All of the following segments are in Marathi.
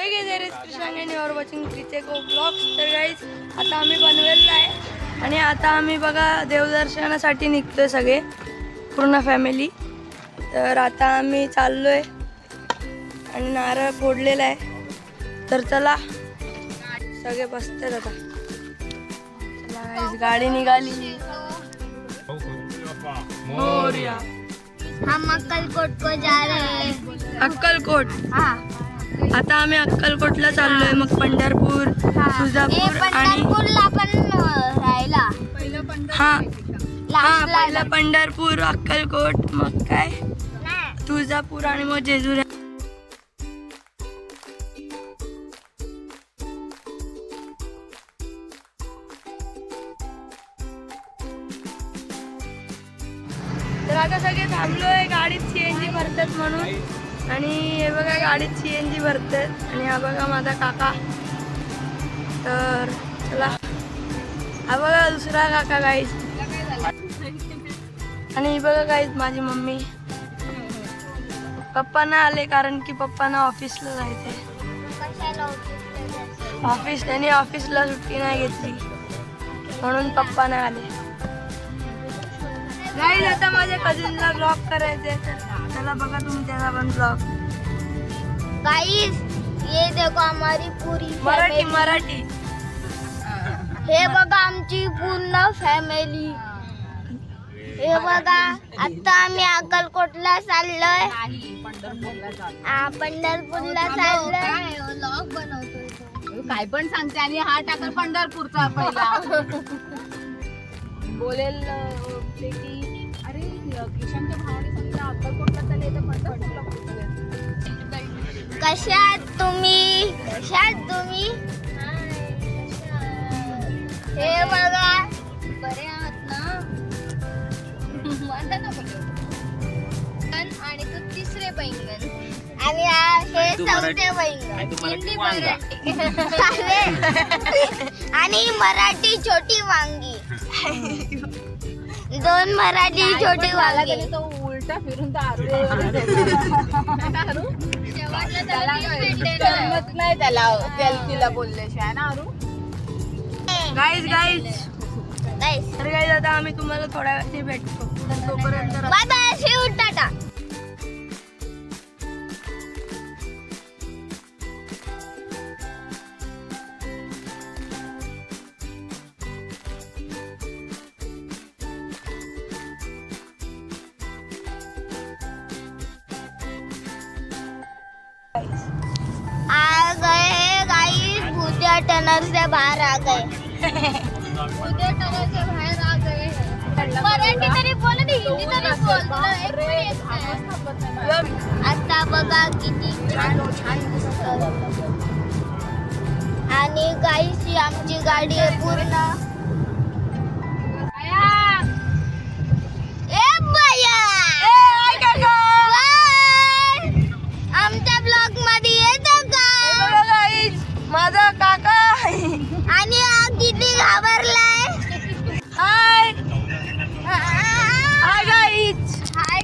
और वॉचिंग त्रिचेको ब्लॉग्स. तर गाईज आता आम्ही पनवेलला आहे आणि आता आम्ही बघा देवदर्शनासाठी निघतोय सगळे पूर्ण फॅमिली. तर आता आम्ही चाललोय आणि नारळ फोडलेला आहे. तर चला सगळे बसतात आता. चला गाईज गाडी निघाली. मोरया. हम अक्कलकोट को जा रहे हैं. अक्कलकोट. हाँ. आता आम्ही अक्कलकोटला चाललोय. मग पंढरपूर, तुळजापूर आणि राहिला. हा पहिलं पंढरपूर, अक्कलकोट, मग काय तुळजापूर आणि मग जेजुरी. तर आता सगळे थांबलोय गाडीत CNG भरतात म्हणून. आणि हे बघा गाडीत CNG भरतात. आणि हा बघा माझा काका. तर चला हा बघा दुसरा काका गाईज. आणि ही बघा गाईज माझी मम्मी. पप्पा ना आले कारण की पप्पांना ऑफिसला जायचंय. त्यांनी ऑफिसला सुट्टी नाही घेतली म्हणून पप्पा ना आले. गाईज आता माझ्या कझिनला ब्लॉग करायचे. चला बघा तुम्ही त्याचा पण ब्लॉग. गाइस ये देखो हमारी पूरी मराठी. हे बघा आमची पूर्ण फॅमिली. हे बघा आता आम्ही अक्कलकोटला चाललोय. पंढरपूरला चाललोय. व्लॉग बनवतोय काय पण सांगते. आणि हा टाकल पंढरपूरचा पहिला बोलेल की अरे किशनच्या भावाने समजा अक्कलकोटला चालले तर पंढरपूरला पोहोचले. कशात तुम्ही हे बघा बरे आहात ना. म्हणता ना पैंगण आणि तू तिसरे पैंगण आणि हे चौथे पैंगण. हिंदी आणि मराठी छोटी वांगी. दोन मराठी छोटी वांगी. तो उलटा फिरून नाही त्याला बोलल्याशिवाय ना. गाईज तर गाईज आता आम्ही तुम्हाला थोड्या वेळाने भेटतो. तोपर्यंत bye bye. See you tata. आ गए गाइस. भूतिया टनल से बाहर आ गए. भूतिया टनल से बाहर आ गए. मराठी तरी बोल नाही हिंदी तरी बोल. आता बघा किती छान दिसतं. आणि गाइस ही आमची गाडी आहे पूर्ण. आमच्या ब्लॉग मध्ये येतो का माझा काका. आणि हा किती घाबरलाय. हाय हाय गाईज. हाय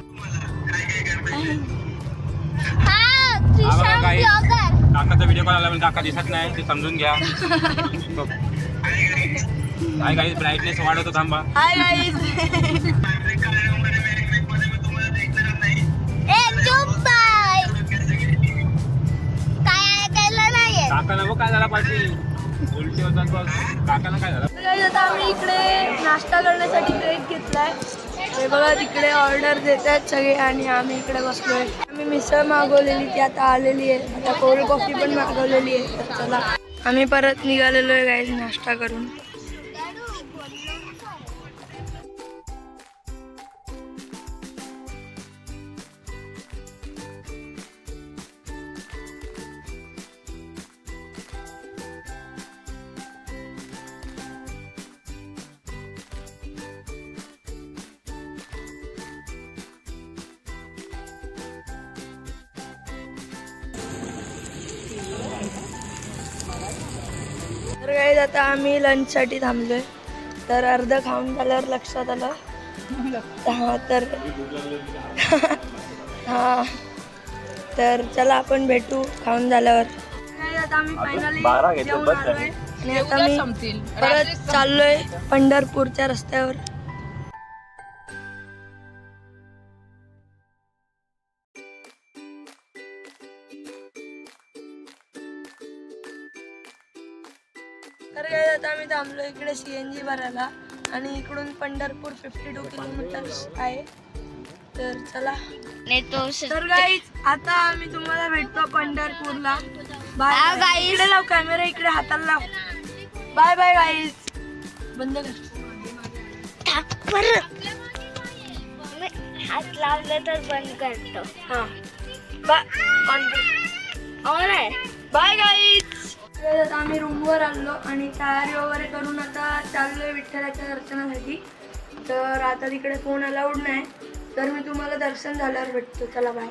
हा किशन ब्लॉगर. काकाचा व्हिडिओ कॉल आला पण काका दिसत नाही ते समजून घ्या. हाय गाईज ब्राईटनेस वाढवतो थांबा. Hi guys. काकाला बघ काय झाला पाठी उलटी होतात बघ. काकाला काय झालं. आता आम्ही इकडे नाश्ता करण्यासाठी ब्रेक घेतलाय. हे बघा तिकडे ऑर्डर देतात सगळे आणि आम्ही इकडे बसलोय. आम्ही मिसळ मागवलेली ती आता आलेली आहे. आता कोल्ड कॉफी पण मागवलेली आहे. तर चला आम्ही परत निघालेलो आहे गाईज नाश्ता करून. तर गाईज आता आम्ही लंचसाठी थांबलोय. तर अर्ध खाऊन झाल्यावर लक्षात आलं. हा तर हा तर चला आपण भेटू खाऊन झाल्यावर. आता आम्ही फायनली 12 घेतले, जेवून बस आलोय झाले. आणि आता मी परत चाललोय पंढरपूरच्या रस्त्यावर. तर काय आता आम्ही थांबलो इकडे CNG भरायला आणि इकडून पंढरपूर 52 किलोमीटर्स आहे. तर चला तर गाईज आता आम्ही तुम्हाला भेटतो पंढरपूरला. Bye guys. इकडे लाव कॅमेरा, इकडे हाताला लाव. Bye bye guys. बंद कर. हात लावले तर बंद करतो. हा बाय बाय गाईज. आता आम्ही रूमवर आलो आणि तयारी वगैरे करून आता चाललोय विठ्ठलाच्या दर्शनासाठी. तर आता तिकडे फोन अलाउड नाही, तर मी तुम्हाला दर्शन झाल्यावर भेटतो. चला बाय.